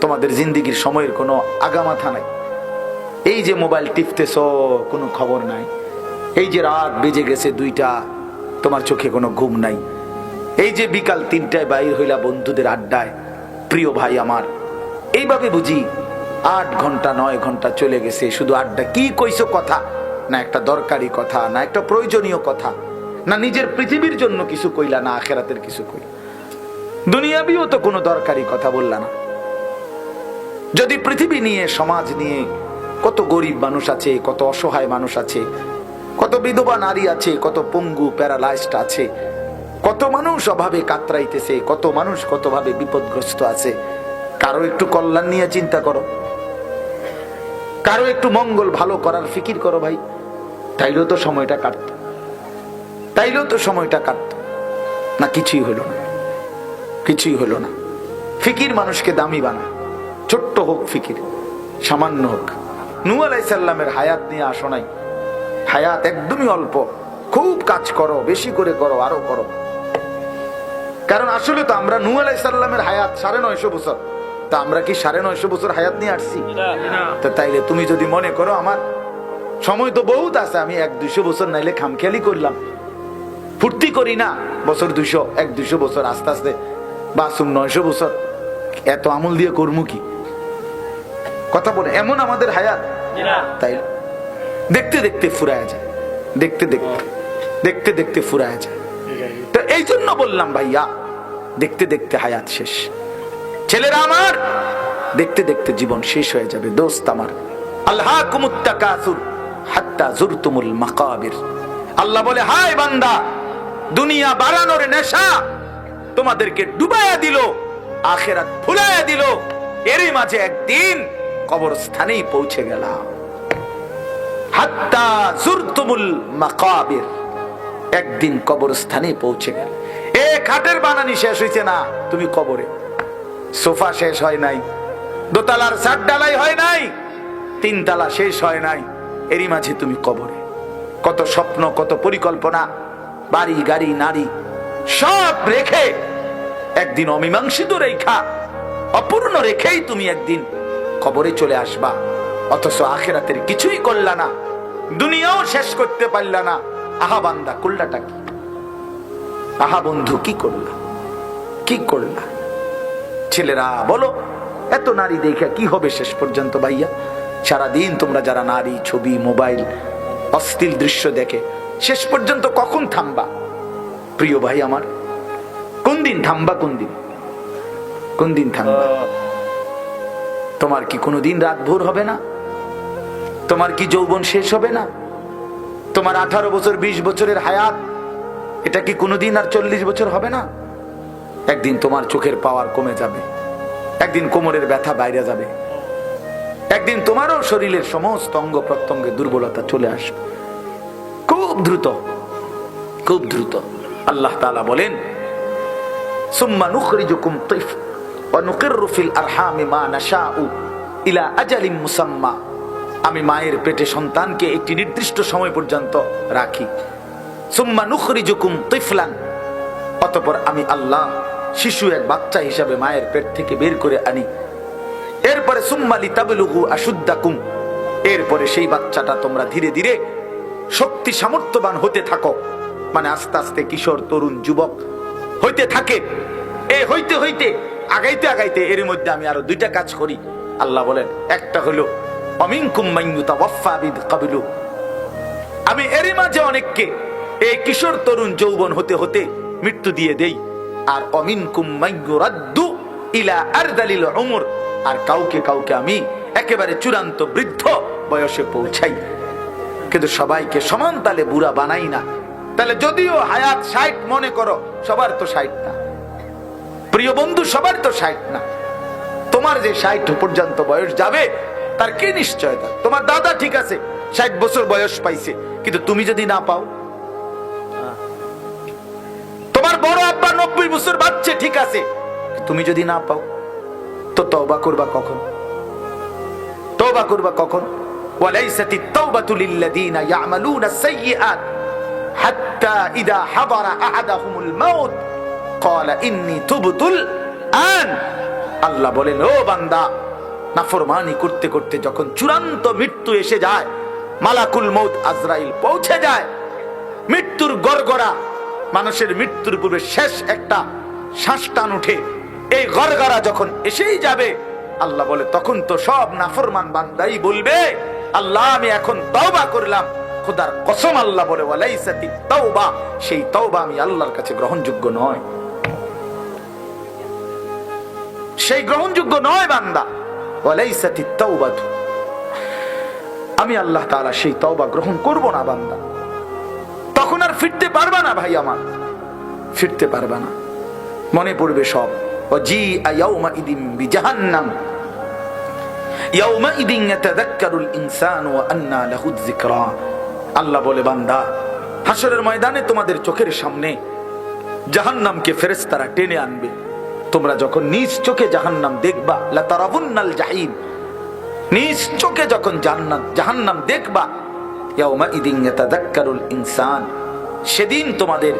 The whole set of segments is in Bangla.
তোমাদের জিন্দিগির সময়ের কোনো আগামাথা নাই। এই যে মোবাইল টিপতেছ, কোনো খবর নাই। এই যে রাত বেজে গেছে 2টা, তোমার চোখে কোনো ঘুম নাই। এই যে বিকাল 3টায় বাইর হইলা বন্ধুদের আড্ডায়, প্রিয় ভাই আমার, এইভাবে বুঝি 8 ঘন্টা 9 ঘন্টা চলে গেছে শুধু আড্ডা। কি কইছো কথা? না একটা দরকারি কথা, না একটা প্রয়োজনীয় কথা, না নিজের পৃথিবীর জন্য কিছু কইলা, না আখেরাতের কিছু কইলা। দুনিয়াবিও তো কোনো দরকারি কথা বললা না। যদি পৃথিবী নিয়ে, সমাজ নিয়ে, কত গরিব মানুষ আছে, কত অসহায় মানুষ আছে, কত বিধবা নারী আছে, কত পঙ্গু প্যারালাইজড আছে, কত মানুষ অভাবে কাতরাইতেছে, কত মানুষ কতভাবে বিপদগ্রস্ত আছে। কারো একটু কল্যাণ নিয়ে চিন্তা করো, কারো একটু মঙ্গল ভালো করার ফিকির করো ভাই। তাইলেও তো সময়টা কাটত, তাইলেও তো সময়টা কাটত না। কিছুই হলো না, কিছুই হলো না। ফিকির মানুষকে দামি বানায়, ছোট্ট হোক ফিকির, সামান্য হোক। নূহ আলাইহিস সালামের হায়াত নিয়ে আসো নাই? হায়াত একদমই অল্প। খুব কাজ করো, বেশি করে করো, আরো করো। কারণ আসলে তো আমরা নূহ আলাইহিস সালামের হায়াত 950 বছর, তা আমরা কি 950 বছর হায়াত নিয়ে আসছি? তো তাইলে তুমি যদি মনে করো আমার সময় তো বহুত আছে, আমি 100-200 বছর নাইলে খামখেয়ালি করলাম, ফুর্তি করি না, বছর 200 100-200 বছর আস্তে আস্তে বাসুম 900 বছর, এত আমল দিয়ে করবো কি? কথা বলে এমন আমাদের হায়াত। তাই দেখতে দেখতে ফুরায় যায়, দেখতে দেখতে দেখতে দেখতে ফুরায় যায়। তো এই জন্য বললাম ভাইয়া, দেখতে দেখতে হায়াত শেষ। ছেলেরা আমার, দেখতে দেখতে জীবন শেষ হয়ে যাবে। দোস্ত আমার, আলহাকুমুত তাকাসুর হাত্তা যুরতুমুল মাকাবির। আল্লাহ বলে, হায় বান্দা, দুনিয়া বাড়ানোর নেশা তোমাদেরকে ডুবাইয়া দিল, আখিরাত ভুলাইয়া দিল। এরই মাঝে একদিন কবরস্থানেই পৌঁছে গেলাম। হাত্তা যুরতুমুল মাকাবির, একদিন কবরস্থানে পৌঁছে গেল। এ খাটের বানানি শেষ হইছে না, তুমি কবরে। সোফা শেষ হয় নাই, দোতলার ছাদ ঢালাই হয় নাই, 3 তলা শেষ হয় নাই, এরই মাঝে তুমি কবরে। কত স্বপ্ন, কত পরিকল্পনা, বাড়ি গাড়ি নারী সব রেখে একদিন অমীমাংসিত রেখা, অপূর্ণ রেখেই তুমি একদিন কবরে চলে আসবা। অথচ আখিরাতের কিছুই করলা না, দুনিয়াও শেষ করতে পারলা না। আহা বান্দা, করলাটা কি? আহা বন্ধু, কি করলা, কি করলা? ছেলেরা বলো, এত নারী দেখে কি হবে শেষ পর্যন্ত? ভাইয়া, সারাদিন তোমরা যারা নারী ছবি, মোবাইল, অশ্লীল দৃশ্য দেখে, শেষ পর্যন্ত কখন থামবা? প্রিয় ভাই আমার, কোন দিন থামবা? কোন দিন, কোন দিন থামবা? তোমার কি কোনোদিন রাত ভোর হবে না? তোমার কি যৌবন শেষ হবে না? তোমার 18 বছর 20 বছরের হায়াত, এটা কি কোনোদিন আর 40 বছর হবে না? একদিন তোমার চোখের পাওয়ার কমে যাবে, একদিন কোমরের ব্যথা বাইরে যাবে, একদিন তোমারও শরীরের সমস্ত অঙ্গ প্রত্যঙ্গে দুর্বলতা চলে আসবে। খুব দ্রুত, খুব দ্রুত। আল্লাহ তাআলা বলেন, সুম্মা নুখরিজুকুম তিফ ওয়া নুকিররু ফিল আরহামি মা নাশাউ ইলা আজালিম মুসাম্মা। আমি মায়ের পেটে সন্তানকে একটি নির্দিষ্ট সময় পর্যন্ত রাখি। সুম্মা নুখরিজুকুম তিফলান, অতঃপর আমি আল্লাহ শিশু, এক বাচ্চা হিসাবে মায়ের পেট থেকে বের করে আনি। এরপরে সুম্মা লিতাবলুগু আশুদ্দাকুম, এরপরে সেই বাচ্চাটা তোমরা ধীরে ধীরে শক্তি সামর্থ্যবান হতে থাকো, মানে আস্তে আস্তে কিশোর, তরুণ, যুবক হইতে থাকে। এই হইতে হইতে আগাইতে আগাইতে এর মধ্যে আমি আরো 2টা কাজ করি। আল্লাহ বলেন, একটা হলো অমিনকুম মান ইউতাওয়াফা বিকাবলু, আমি এরই মাঝে অনেককে এই কিশোর, তরুণ, যৌবন হতে হতে মৃত্যু দিয়ে দেই। আর অমিনকুম মান ইউরাদ্দু ইলা আরদালিল উমর, আর কাউকে কাউকে আমি একেবারে চূড়ান্ত বৃদ্ধ বয়সে পৌঁছাই। কিন্তু সবাইকে সমান তালে বুড়া বানাই না। তাহলে যদিও হায়াত 60 মনে করো, সবার তো 60 না প্রিয় বন্ধু, সবার তো 60 না। তোমার যে 60 পর্যন্ত বয়স যাবে তার কি নিশ্চয়তা? তোমার দাদা ঠিক আছে 60 বছর বয়স পাইছে, কিন্তু তুমি যদি না পাও। তোমার বড় আব্বা 90 বছর বাচ্চা ঠিক আছে, তুমি যদি না পাও, তো তওবা করবা কখন? তওবা করবা কখন? ওয়ালাইসাতিত তাওবাতু লিল্লাযিনা ইয়ামালুনা সাইয়্যাত হাত্তা ইযা হাদারা আহাদাহুমুল মাউত ক্বালা ইন্নী তুবতুল আন। আল্লাহ বলেন, ও বান্দা, নাফরমানি করতে করতে যখন চূড়ান্ত মৃত্যু এসে যায়, মালাকুল মউত আজরাইল পৌঁছে যায়, মৃত্যুর গড়গড়া, মানুষের মৃত্যুর পূর্বে শেষ একটা শ্বাস টান উঠে, এই গড়গড়া যখন এসেই যাবে, আল্লাহ বলে তখন তো সব নাফরমান বান্দাই বলবে, আল্লাহ আমি এখন তওবা করলাম। খোদার কসম, আল্লাহ বলে ওয়ালাইসাতিত তাওবা, সেই তওবা আমি আল্লাহর কাছে গ্রহণযোগ্য নয়, সেই গ্রহণযোগ্য নয় বান্দা। ওয়ালাইসাতিত তাওবাতু, আমি আল্লাহ তাআলা সেই তওবা গ্রহণ করব না বান্দা। তখন আর ফিরতে পারবা না ভাই আমার, ফিরতে পারবা না, মনে পড়বে সব। ওয়াজিআ ইয়াউমাইদিন বিজাহান্নাম ইয়াউমাইদিন ইয়াতাযাক্কারুল ইনসানু ওয়া আন্না লাহু যিকরা। আল্লাহ বলে, বান্দা, হাসরের ময়দানে তোমাদের চোখের সামনে জাহান্নামকে ফেরেশতারা টেনে আনবে। তোমরা যখন নিজ চোখে জাহান্নাম দেখবা, লা তারাবুন্নাল জাহিম, নিজ চোখে যখন জাহান্নাম দেখবা, ইয়াউমাইদিন ইয়াতাযাক্কারুল ইনসান, সেদিন তোমাদের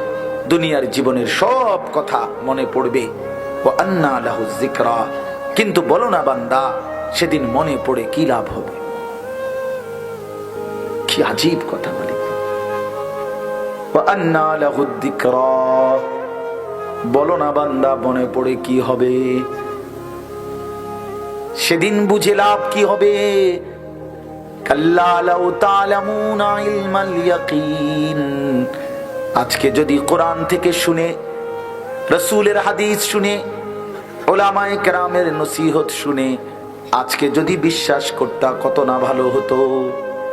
দুনিয়ার জীবনের সব কথা মনে পড়বে। ওয়া আন্না লাহু যিকরা, কিন্তু বলো না বান্দা, সেদিন মনে পড়ে কি লাভ হবে? কি আজীব কথা বলি। ওয়া আন্না লাহু যিকরা, বলো না বান্দা, মনে পড়ে কি হবে? সেদিন বুঝে লাভ কি হবে? কাল্লা লাউ তা'লামুনা ইলমাল ইয়াকিন, আজকে যদি কোরআন থেকে শুনে, রাসূলের হাদিস শুনে, উলামায়ে কেরামের নসিহত শুনে আজকে যদি বিশ্বাস করতা, কত না ভালো হতো।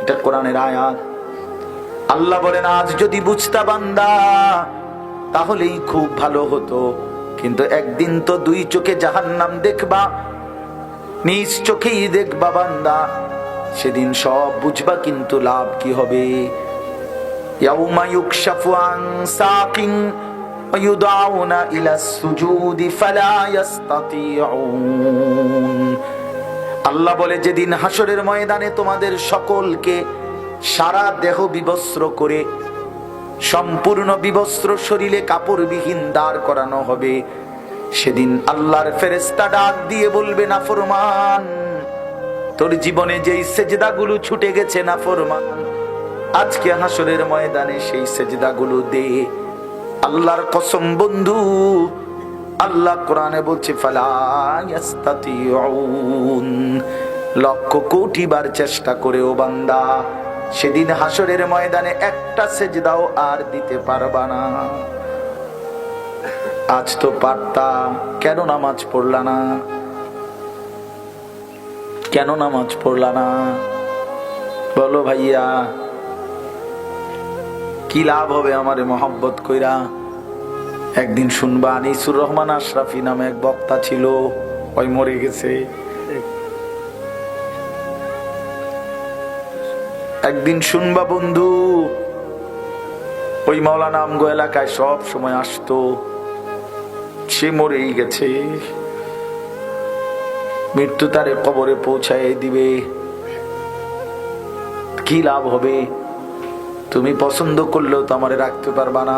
এটা কোরআনের আয়াত। আল্লাহ বলেন, আজ যদি বুঝতা বান্দা, তাহলেই খুব ভালো হতো। কিন্তু একদিন তো দুই চোখে জাহান্নাম দেখবা, নিজ চোখেই দেখবা বান্দা, সেদিন সব বুঝবা, কিন্তু লাভ কি হবে? ইয়াউমা ইউকশাফু আন সাকিন ওয়া ইউদআউনা ইলাস সুজুদি ফালা ইস্তাতিউন। আল্লাহ বলে, যেদিন হাসরের ময়দানে তোমাদের সকলকে সারা দেহ বিবস্ত্র করে, সম্পূর্ণ বিবস্ত্র শরীরে কাপড়বিহীন দাঁড় করানো হবে, সেদিন আল্লাহর ফেরেশতা ডাক দিয়ে বলবে, নাফরমান, তোর জীবনে যেই সেজদাগুলো ছুটে গেছে নাফরমান, আজকে হাসরের ময়দানে সেই সেজদাগুলো দে। আল্লাহর কসম বন্ধু, আল্লাহ কোরআনে বলছে, ফালা ইস্তাতিউন, লক্ষ কোটি বার চেষ্টা করেও বান্দা, সেদিন হাসরের ময়দানে একটা সেজদাও আর দিতে পারবা না। আজ তো পারতা, কেন নামাজ পড়লা না? কেন নামাজ পড়লা না? বলো ভাইয়া, কি লাভ হবে আমারে মহব্বত কইরা? একদিন শুনবা, আনিসুর রহমান আশরাফি নামে এক বক্তা ছিল, ওই মরে গেছে। একদিন শুনবা বন্ধু, ওই মাওলানা আমগো এলাকায় সব সময় আসতো, সে মরেই গেছে। মৃত্যু তারে কবরে পৌঁছায় দিবে, কি লাভ হবে? তুমি পছন্দ করলেও তো আমারে রাখতে পারবা না,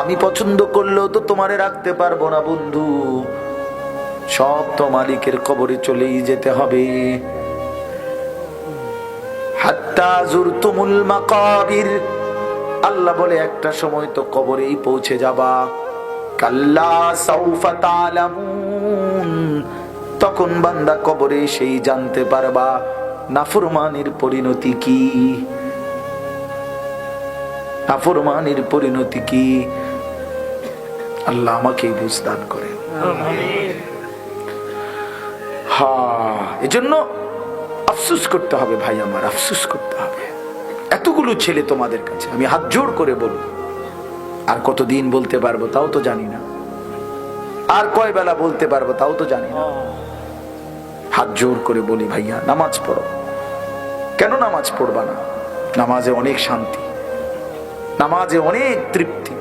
আমি পছন্দ করলেও তো তোমারে রাখতে পারবো না বন্ধু। সব তো মালিকের কবরে চলেই যেতে হবে। হাত্তা যুরতুমুল মাকাবির, আল্লাহ বলে একটা সময় তো কবরেই পৌঁছে যাবা। কাল্লা সাউফা তা'লামুন, তখন বান্দা কবরে সেই জানতে পারবা নাফরমানির পরিণতি কি, নাফরমানির পরিণতি কি। আল্লাহ আমাকে বুঝদান করে। হ্যাঁ, এজন্য আফসোস করতে হবে ভাই আমার, আফসোস করতে হবে। এতগুলো ছেলে তোমাদের কাছে আমি হাত জোড় করে বলবো, আর কতদিন বলতে পারবো তাও তো জানি না, আর কয় বেলা বলতে পারবো তাও তো জানি না। হাত জোড় করে বলি ভাইয়া, নামাজ পড়ো। কেন নামাজ পড়বা না? নামাজে অনেক শান্তি, নামাজে অনেক তৃপ্তি,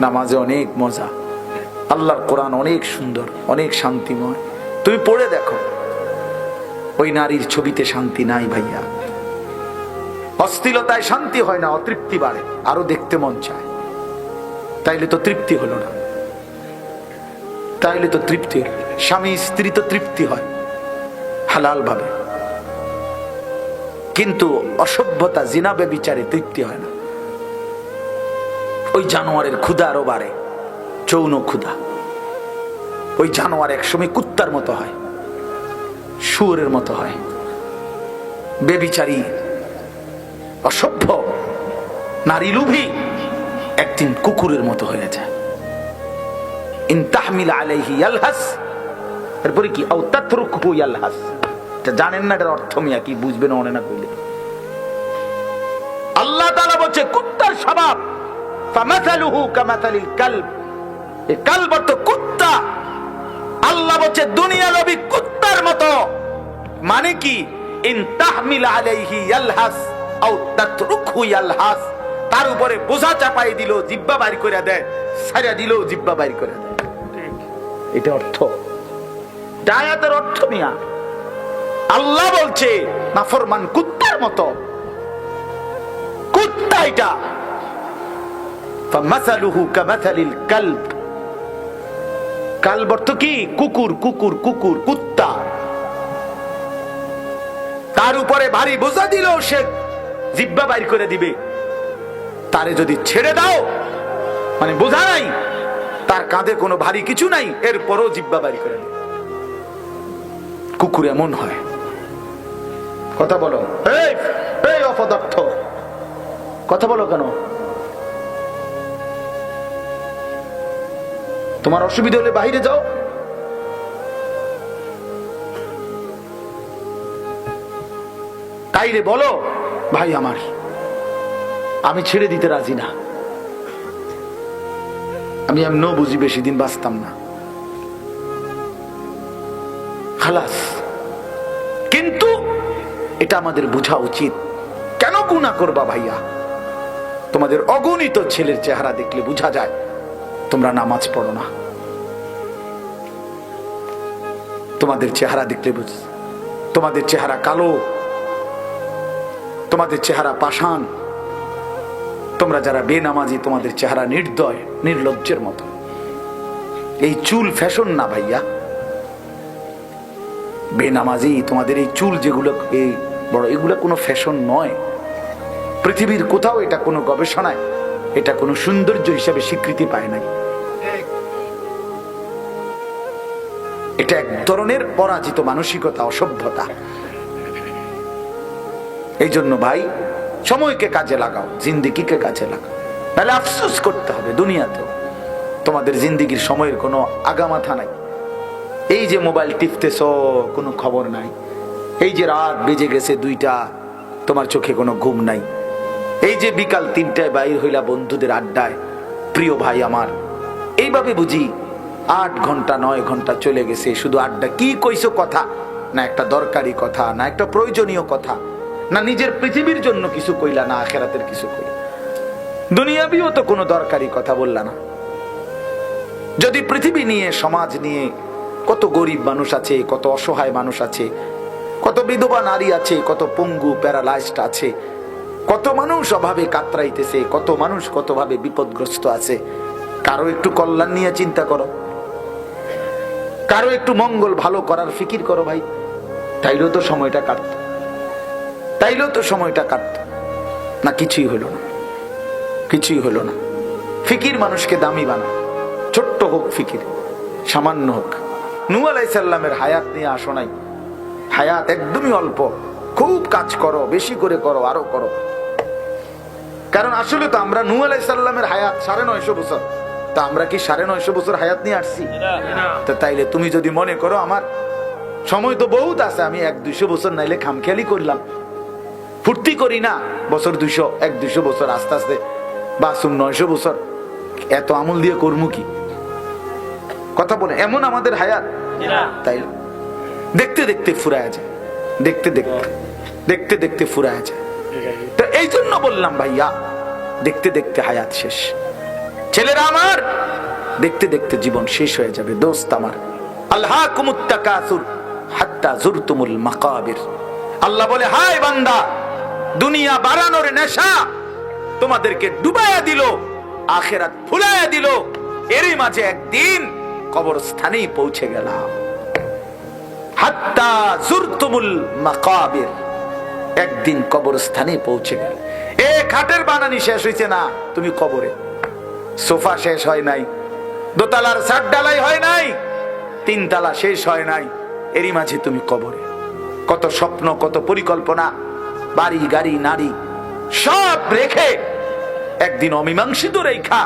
নামাজে অনেক মজা। আল্লাহর কোরআন অনেক সুন্দর, অনেক শান্তিময়। তুমি পড়ে দেখো, ওই নারীর ছবিতে শান্তি নাই ভাইয়া। অস্থিরতায় শান্তি হয় না, অতৃপ্তি বাড়ে, আরো দেখতে মন চায়। তাইলে তো তৃপ্তি হলো না, তাইলে তো তৃপ্তি, স্বামী স্ত্রী তো তৃপ্তি হয় হালাল ভাবে, কিন্তু অসভ্যতা জিনা ব্যভিচারে তৃপ্তি হয় না। ওই জানোয়ারের ক্ষুধা আরো বাড়ে, যৌন ক্ষুধা। ওই জানোয়ার একসময় কুত্তার মতো হয়, শুয়োরের মতো হয়। ব্যভিচারী অসভ্য নারী লোভী একদিন কুকুরের মতো হয়ে যায়। ইন তাহমিল আলাইহি ইয়ালহাস, এরপরে কি আও তাতরুকহু ইয়ালহাস। এটা জানেন না, এটার অর্থ মিয়া কি বুঝবেন মনে না কইলে। আল্লাহ তাআলা বলছে কুত্তার স্বভাব, ফামাসালুহু কামাসালিল কালব, এই কালব তো কুত্তা। আল্লাহ বলছে দুনিয়া লোভী কুত্তার মতো। মানে কি? ইন তাহমিল আলাইহি ইয়ালহাস আও তাতরুকহু ইয়ালহাস, তার উপরে বোঝা চাপাই দিল, জিহ্বা বাইর করে দেয়, ছাইড়া দিল, জিহ্বা বাইর করে দেয়। এটা অর্থ, আয়াতের অর্থ মিয়া। আল্লাহ বলছে নাফরমান কুত্তার মতো, কুত্তা এটা। ফামাসালুহু কামাসালিল কালব, কালব অর্থ কি? কুকুর, কুকুর, কুকুর, কুত্তা। তার উপরে ভারী বোঝা দিলেও সে জিহ্বা বাইর করে দিবে। তারে যদি ছেড়ে দাও, মানে বোঝা নাই, তার কাঁধে কোনো ভারী কিছু নাই, এরপরও জিহ্বা বাইর করে দিবে। কুকুর এমন হয়। কথা বলো, এই অপদার্থ, কথা বলো কেন? তোমার অসুবিধা হলে বাইরে যাও। তাইলে বলো ভাই আমার, আমি ছেড়ে দিতে রাজি না, আমি এমন বুঝি বেশি দিন বাঁচতাম না, খালাস। কিন্তু এটা আমাদের বোঝা উচিত। কেন গুনাহ করবা ভাইয়া? তোমাদের অগণিত ছেলের চেহারা দেখলে বোঝা যায় তোমরা নামাজ পড়ো না। তোমাদের চেহারা দেখলে তোমাদের চেহারা কালো, তোমাদের চেহারা পাষাণ। তোমরা যারা বেনামাজি, তোমাদের চেহারা নির্দয়, নির্লজ্জের মতো। এই চুল ফ্যাশন না ভাইয়া, বেনামাজি তোমাদের এই চুল যেগুলো এই বড়, এগুলো কোনো ফ্যাশন নয়। পৃথিবীর কোথাও এটা কোনো গবেষণায় এটা কোনো সৌন্দর্য হিসাবে স্বীকৃতি পায় নাই। এটা এক ধরনের পরাজিত মানসিকতা, অসভ্যতা। এই জন্য ভাই সময়কে কাজে লাগাও, জিন্দিগিকে কাজে লাগাও, তাহলে আফসোস করতে হবে দুনিয়াতেও। তোমাদের জিন্দিগির সময়ের কোনো আগামাথা নাই। এই যে মোবাইল টিপতেছ, কোনো খবর নাই। এই যে রাত বেজে গেছে 2টা, তোমার চোখে কোনো ঘুম নাই। এই যে বিকাল 3টায় বাইর হইলা বন্ধুদের আড্ডায়, প্রিয় ভাই আমার, এইভাবে বুঝি 8 ঘন্টা 9 ঘন্টা চলে গেছে শুধু আড্ডা। কি কইছো কথা? না একটা দরকারি কথা, না একটা প্রয়োজনীয় কথা, না নিজের পৃথিবীর জন্য কিছু কইলা, না আখিরাতের কিছু কইলা। দুনিয়াবিও তো কোনো দরকারি কথা বললা না। যদি পৃথিবী নিয়ে, সমাজ নিয়ে, কত গরিব মানুষ আছে, কত অসহায় মানুষ আছে, কত বিধবা নারী আছে, কত পঙ্গু প্যারালাইজড আছে, কত মানুষ অভাবে কাতরাইতেছে, কত মানুষ কতভাবে বিপদগ্রস্ত আছে। কারো একটু কল্যাণ নিয়ে চিন্তা করো, কারো একটু মঙ্গল ভালো করার ফিকির করো ভাই। তাইলেও তো সময়টা কাটত, তাইলেও তো সময়টা কাটত না। কিছুই হলো না, কিছুই হলো না। ফিকির মানুষকে দামি বানায়, ছোট্ট হোক ফিকির, সামান্য হোক। নূহ আলাইহিস সালামের হায়াত নিয়ে আসো নাই, হায়াত একদমই অল্প। খুব কাজ করো, বেশি করে করো, আরো করো। কারণ আসলে তো আমরা নূহ আলাইহিস সালামের হায়াত 950 বছর, তা আমরা কি 950 বছর হায়াত নিয়ে আসছি? তো তাইলে তুমি যদি মনে করো আমার সময় তো বহুত আছে, আমি 100-200 বছর নাইলে খামখেয়ালি করলাম, ফুর্তি করি না, বছর 200 100-200 বছর আস্তে আস্তে বাসুম 900 বছর, এত আমল দিয়ে করবো কি? কথা বলে এমন আমাদের হায়াত। তাই দেখতে দেখতে ফুরায় যায়, দেখতে দেখতে দেখতে দেখতে ফুরায় যায়। তো এই জন্য বললাম ভাইয়া, দেখতে দেখতে হায়াত শেষ। ছেলেরা আমার, দেখতে দেখতে জীবন শেষ হয়ে যাবে। দোস্ত আমার, আলহাকুমুত তাকাসুর হাত্তা জুরতুমুল মাকাবির। আল্লাহ বলে, হায় বান্দা, দুনিয়া বাড়ানোর নেশা তোমাদেরকে ডুবাইয়া দিল, আখিরাত ভুলাইয়া দিল। এরই মাঝে একদিন কবরস্থানেই পৌঁছে গেলাম। হাত্তা যুরতুমুল মাকাবির, একদিন কবরস্থানে পৌঁছে গেল। এ খাটের বানানি শেষ হয়েছে না, তুমি কবরে। সোফা শেষ হয় নাই, দোতলার ছাদ ঢালাই হয় নাই, তিনতলা শেষ হয় নাই, এরই মাঝে তুমি কবরে। কত স্বপ্ন, কত পরিকল্পনা, বাড়ি গাড়ি নারী সব রেখে একদিন অমীমাংসিত রেখা,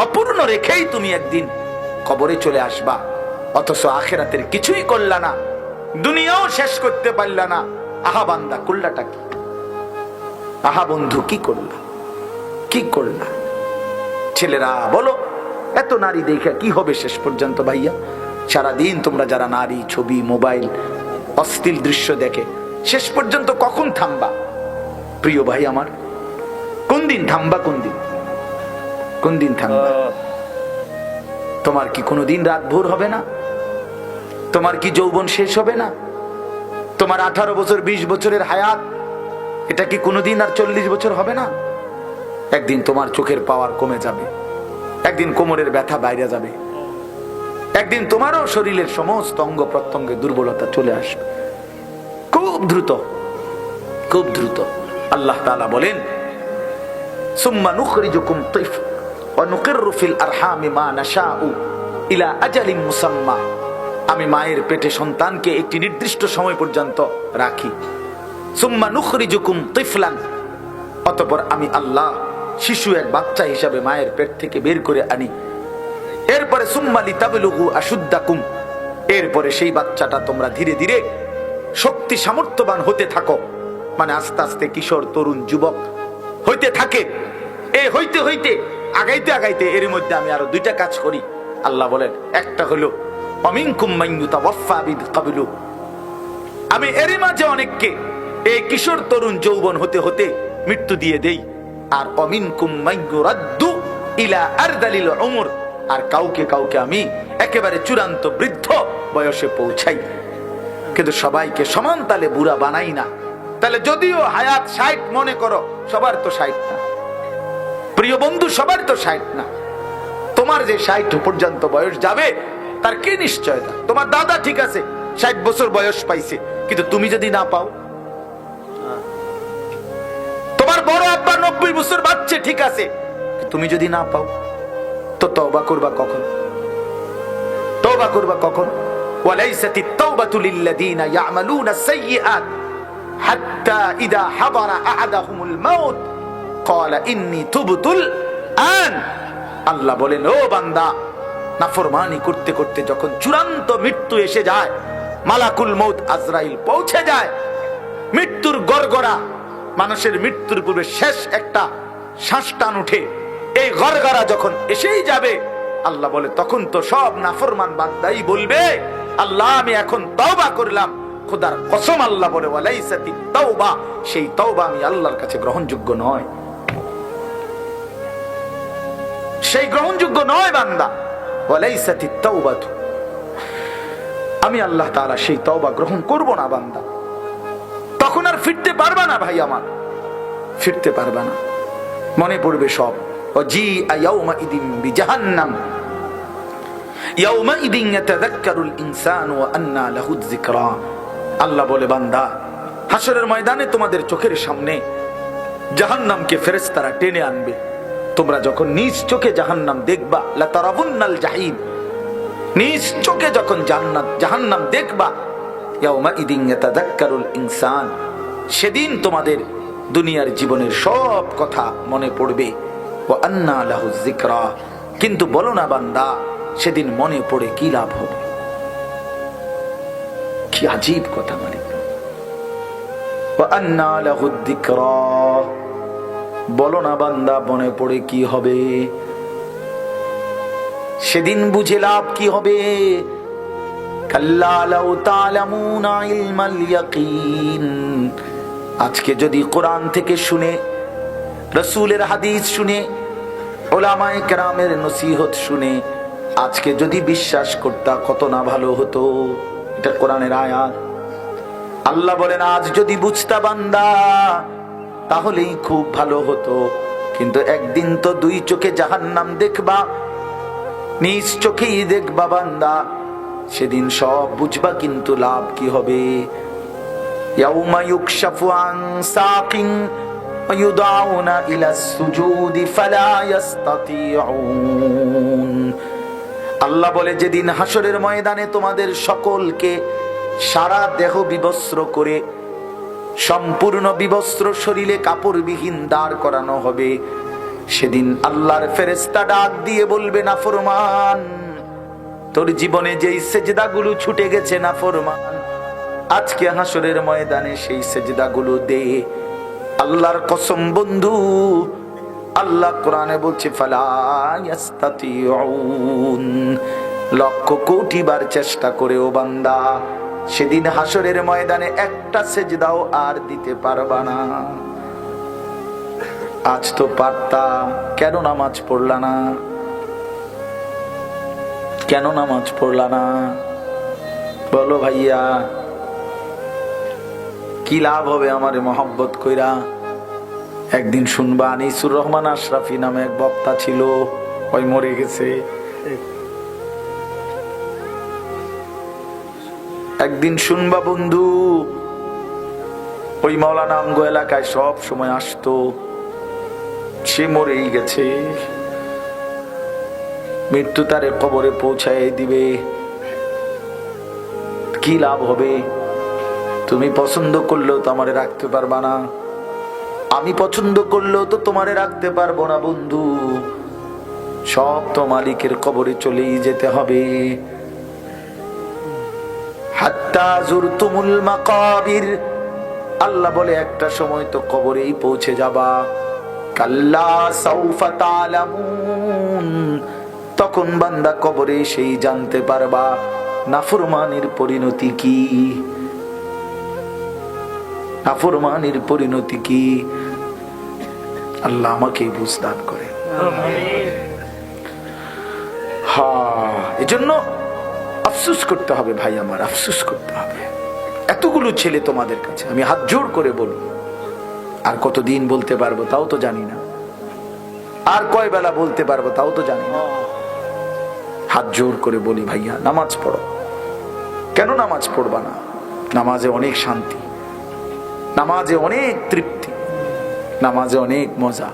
অপূর্ণ রেখেই তুমি একদিন কবরে চলে আসবা। অথচ আখিরাতের কিছুই করলা না, দুনিয়াও শেষ করতে পারলা না। আহা বান্দা, করলাটা কি? আহা বন্ধু, কি করলা, কি করলা? ছেলেরা বলো, এত নারী দেখে কি হবে শেষ পর্যন্ত? ভাইয়া, সারাদিন তোমরা যারা নারী ছবি, মোবাইল, অশ্লীল দৃশ্য দেখে, শেষ পর্যন্ত কখন থামবা? প্রিয় ভাই আমার, কোন দিন থামবা? কোন দিন, কোন দিন থামবা? তোমার কি কোনোদিন রাত ভোর হবে না? তোমার কি যৌবন শেষ হবে না? তোমার 18 বছর 20 বছরের হায়াত, এটা কি কোনোদিন আর 40 বছর হবে না? একদিন তোমার চোখের পাওয়ার কমে যাবে, একদিন কোমরের ব্যথা বাইরে যাবে, একদিন তোমারও শরীরের সমস্ত অঙ্গ প্রত্যঙ্গে দুর্বলতা চলে আসবে, খুব দ্রুত, খুব দ্রুত। আল্লাহ তাআলা বলেন, সুম্মা নুখরিজুকুম তিফ ওয়া নুকিররু ফিল আরহামি মা নাশাউ ইলা আজালিন মুসাম্মা। আমি মায়ের পেটে সন্তানকে একটি নির্দিষ্ট সময় পর্যন্ত রাখি। সুম্মা নুখরিজুকুম তিফলান, অতঃপর আমি আল্লাহ শিশু, এক বাচ্চা হিসাবে মায়ের পেট থেকে বের করে আনি। এরপরে সুম্মা লিতাবলুগু আশুদ্দাকুম, এরপরে সেই বাচ্চাটা তোমরা ধীরে ধীরে শক্তি সামর্থ্যবান হতে থাকো, মানে আস্তে আস্তে কিশোর, তরুণ, যুবক হইতে থাকে। এ হইতে হইতে আগাইতে আগাইতে এর মধ্যে আমি আরো 2টা কাজ করি। আল্লাহ বলেন, একটা হলো অমিনকুম মান ইউতাওয়াফা বিকাবলু, আমি এর মাঝে অনেককে এই কিশোর, তরুণ, যৌবন হতে হতে মৃত্যু দিয়ে দেই। আর অমিনকুম মান ইউরাদ্দু ইলা আরদালিল উমর, আর কাউকে কাউকে আমি একেবারে চূড়ান্ত বৃদ্ধ বয়সে পৌঁছাই। কিন্তু সবাইকে সমান তালে বুড়া বানাই না। তাহলে যদিও হায়াত 60 মনে করো, সবার তো 60 না প্রিয় বন্ধু, সবার তো 60 না। তোমার যে 60 পর্যন্ত বয়স যাবে তার কি নিশ্চয়তা? তোমার দাদা ঠিক আছে 60 বছর বয়স পাইছে, কিন্তু তুমি যদি না পাও। তোমার বড় আব্বা 90 বছর বাচ্চা ঠিক আছে, তুমি যদি না পাও, তো তওবা করবা কখন? তওবা করবা কখন? ওয়ালাইসাতিত তাওবাতু লিল্লাযিনা ইয়ামালুনা সাইয়্যাত হাত্তা ইযা হাদারা আহাদাহুমুল মাউত ক্বালা ইন্নী তুবতুল আন। আল্লাহ বলেন, ও বান্দা, নাফরমানি করতে করতে যখন চূড়ান্ত মৃত্যু এসে যায়, মালাকুল মউত আজরাইল পৌঁছে যায়, মৃত্যুর গড়গড়া, মানুষের মৃত্যুর পূর্বে শেষ একটা শ্বাস টান উঠে, এই গড়গড়া যখন এসেই যাবে, আল্লাহ বলে, তখন তো সব নাফরমান বান্দাই বলবে, আল্লাহ আমি এখন তওবা করলাম। খোদার কসম, আল্লাহ বলে, ওয়ালাইসাতিত তাওবা, সেই তওবা আমি আল্লাহর কাছে গ্রহণযোগ্য নয়, সেই গ্রহণযোগ্য নয় বান্দা। ওয়ালাইসাতিত তাওবাতু, আমি আল্লাহ তাআলা সেই তওবা গ্রহণ করব না বান্দা। তখন আর ফিরতে পারবা না ভাই আমার, ফিরতে পারবা না, মনে পড়বে সব। ওয়াজিআ ইয়াউমাইদিন বিজাহান্নাম ইয়াউমাইদিন ইয়াতাযাক্কারুল ইনসানু ওয়া আন্না লাহু যিকরা। আল্লাহ বলে, বান্দা, হাসরের ময়দানে তোমাদের চোখের সামনে জাহান্নামকে ফেরেশতারা টেনে আনবে। তোমরা যখন নিজ চোখে জাহান্নাম দেখবা, লা তারাবুন্নাল জাহিম, নিজ চোখে যখন জাহান্নাম দেখবা, ইয়াউমাইদিন ইয়াতাযাক্কারুল ইনসান, সেদিন তোমাদের দুনিয়ার জীবনের সব কথা মনে পড়বে। ওয়া আন্না লাহু যিকরা, কিন্তু বলো না বান্দা, সেদিন মনে পড়ে কি লাভ হবে? কি আজীব কথা মালিক। ওয়া আন্না লাহু যিকরা, বলো না বান্দা, মনে পড়ে কি হবে? সেদিন বুঝে লাভ কি হবে? কাল্লা লাউ তা'লামুনা ইলমাল ইয়াকিন, আজকে যদি কোরআন থেকে শুনে, রাসূলের হাদিস শুনে, উলামায়ে কেরামের নসিহত শুনে আজকে যদি বিশ্বাস করতা, কত না ভালো হতো। এটা কোরআনের আয়াত। আল্লাহ বলেন, আজ যদি বুঝতা বান্দা, তাহলেই খুব ভালো হতো। কিন্তু একদিন তো 2 চোখে জাহান্নাম দেখবা, নিজ চোখেই দেখবা বান্দা। সেদিন সব বুঝবা, কিন্তু লাভ কি হবে? ইয়াউমা ইউকশাফু আন সাকিন ওয়া ইউদাউনা ইলাস সুজুদি ফালা ইস্তাতিউন। আল্লাহ বলে, যেদিন হাসরের ময়দানে তোমাদের সকলকে সারা দেহ বিবস্ত্র করে, সম্পূর্ণ বিবস্ত্র শরীরে কাপড়বিহীন দাঁড় করানো হবে, সেদিন আল্লাহর ফেরেশতা ডাক দিয়ে বলবে, নাফরমান, তোর জীবনে যেই সেজদাগুলো ছুটে গেছে নাফরমান, আজকে হাসরের ময়দানে সেই সেজদাগুলো দে। আল্লাহর কসম বন্ধু, আল্লাহ কোরআনে বলছে ফালা ইস্তাতিউন, লক্ষ কোটি বার চেষ্টা করেও বান্দা সেদিন হাসরের ময়দানে একটা সেজদাও আর দিতে পারবা না। আজ তো পারতা, কেন নামাজ পড়লা না? কেন নামাজ পড়লা না বলো ভাইয়া? কি লাভ হবে আমার মহব্বত কইরা? একদিন শুনবা, আনিসুর রহমান আশরাফি নামে এক বক্তা ছিল, ওই মরে গেছে। একদিন শুনবা বন্ধু, ওই মাওলানা আমগো এলাকায় সব সময় আসতো, সে মরেই গেছে। মৃত্যু তারে কবরে পৌঁছায় দিবে। কি লাভ হবে? তুমি পছন্দ করলেও তো আমারে রাখতে পারবা না, আমি পছন্দ করলেও তো তোমারে রাখতে পারবো না বন্ধু। সব তো মালিকের কবরে চলেই যেতে হবে। হাত্তা যুরতুমুল মাকাবির, আল্লাহ বলে একটা সময় তো কবরেই পৌঁছে যাবা। কাল্লা সাউফা তা'লামুন, তখন বান্দা কবরে সেই জানতে পারবা নাফরমানের পরিণতি কি। নাফরমানের পরিণতি কি? আল্লাহ আমাকে বুঝ দান করে। হ্যাঁ, এজন্য আফসোস করতে হবে ভাই আমার, আফসোস করতে হবে। এতগুলো ছেলে তোমাদের কাছে আমি হাত জোড় করে বলবো, আর কতদিন বলতে পারবো তাও তো জানি না, আর কয় বেলা বলতে পারবো তাও তো জানি না। হাত জোড় করে বলি ভাইয়া, নামাজ পড়ো। কেন নামাজ পড়বা না? নামাজে অনেক শান্তি, নামাজে অনেক তৃপ্তি, নামাজে অনেক মজা।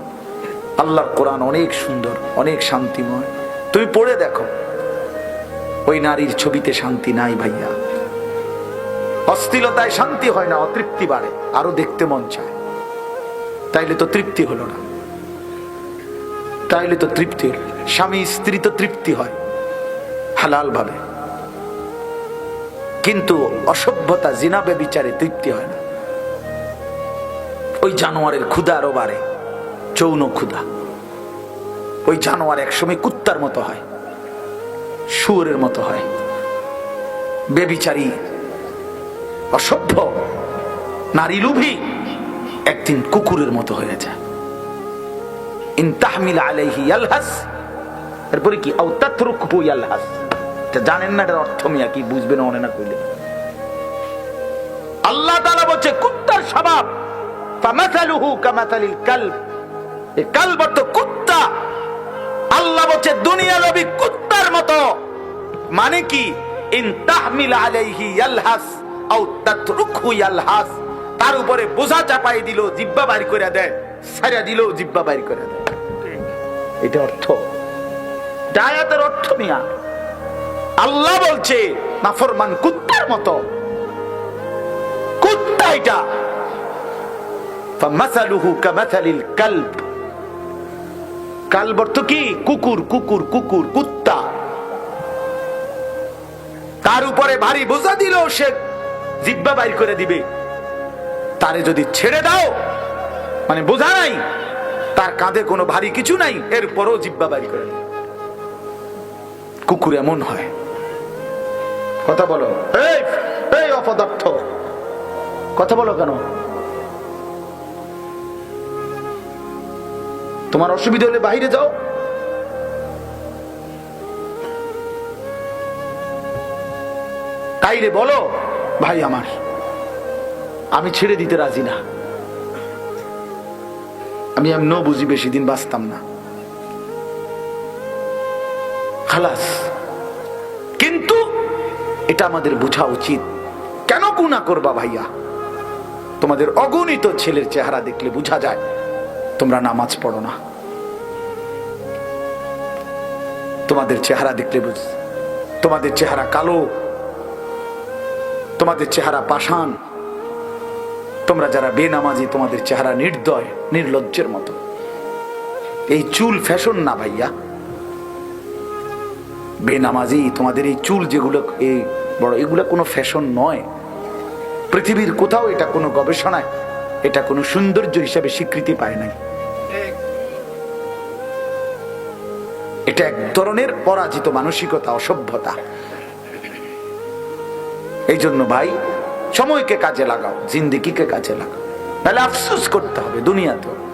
আল্লাহর কোরআন অনেক সুন্দর, অনেক শান্তিময়। তুমি পড়ে দেখো, ওই নারীর ছবিতে শান্তি নাই ভাইয়া। অশ্লীলতায় শান্তি হয় না, অতৃপ্তি বাড়ে, আরো দেখতে মন চায়। তাইলে তো তৃপ্তি হলো না, তাইলে তো তৃপ্তি হলো। স্বামী স্ত্রী তো তৃপ্তি হয় হালাল ভাবে, কিন্তু অসভ্যতা জিনা ব্যভিচারে তৃপ্তি হয় না। ওই জানোয়ারের ক্ষুধা আরো বাড়ে, যৌন ক্ষুধা। ওই জানোয়ার একসময় কুত্তার মতো হয়, শুয়োরের মতো হয়। ব্যভিচারী অসভ্য নারী লোভী একদিন কুকুরের মতো হয়ে যায়। ইন তাহমিল আলাইহি ইয়ালহাস, এরপরে কি আও তাতরুকহু ইয়ালহাস। এটা জানেন না, এটার অর্থ মিয়া কি বুঝবেন মনে না কইলে। আল্লাহ তাআলা বলছে কুত্তার স্বভাব, ফামাসালুহু কামাসালিল কালব, এই কালব তো কুত্তা। আল্লাহ বলছে দুনিয়া নবী কুত্তার মতো। মানে কি? ইন তাহমিল আলাইহি ইয়ালহাস আও তাতরুকহু ইয়ালহাস, তার উপরে বোঝা চাপাই দিল, জিহ্বা বাইর করে দেয়, ছাইড়া দিল, জিহ্বা বাইর করে দেয়। এটা অর্থ, আয়াতের অর্থ মিয়া। আল্লাহ বলছে নাফরমান কুত্তার মতো, কুত্তা এটা। ফামাসালুহু কামাসালিল কালব, কালব অর্থ কি? কুকুর, কুকুর, কুকুর, কুত্তা। তার উপরে ভারী বোঝা দিল, সে জিহ্বা বাইর করে দিবে। তারে যদি ছেড়ে দাও, মানে বোঝা নাই, তার কাঁধে কোনো ভারী কিছু নাই, এরপরও জিহ্বা বাইর করে দিবে। কুকুর এমন হয়। কথা বলো, এই অপদার্থ, কথা বলো কেন? তোমার অসুবিধা হলে বাইরে যাও। তাইলে বলো, ভাই আমার, আমি ছেড়ে দিতে রাজি না, আমি এমনও বুঝি বেশি দিন বাঁচতাম না, খালাস। কিন্তু এটা আমাদের বোঝা উচিত। কেন গুনাহ করবা ভাইয়া? তোমাদের অগণিত ছেলের চেহারা দেখলে বোঝা যায় তোমরা নামাজ পড়ো না। তোমাদের চেহারা দেখলে তোমাদের চেহারা কালো, তোমাদের চেহারা পাষাণ। তোমরা যারা বেনামাজি তোমাদের চেহারা নির্দয়, নির্লজ্জের মতো। এই চুল ফ্যাশন না ভাইয়া। বেনামাজি তোমাদের এই চুল যেগুলো এই বড়, এগুলো কোনো ফ্যাশন নয়। পৃথিবীর কোথাও এটা কোনো গবেষণায় এটা কোনো সৌন্দর্য হিসেবে স্বীকৃতি পায় নাই। এটা এক ধরনের পরাজিত মানসিকতা, অসভ্যতা। এই জন্য ভাই সময়কে কাজে লাগাও, জিন্দেগিকে কাজে লাগাও, তাহলে আফসোস করতে হবে দুনিয়াতে।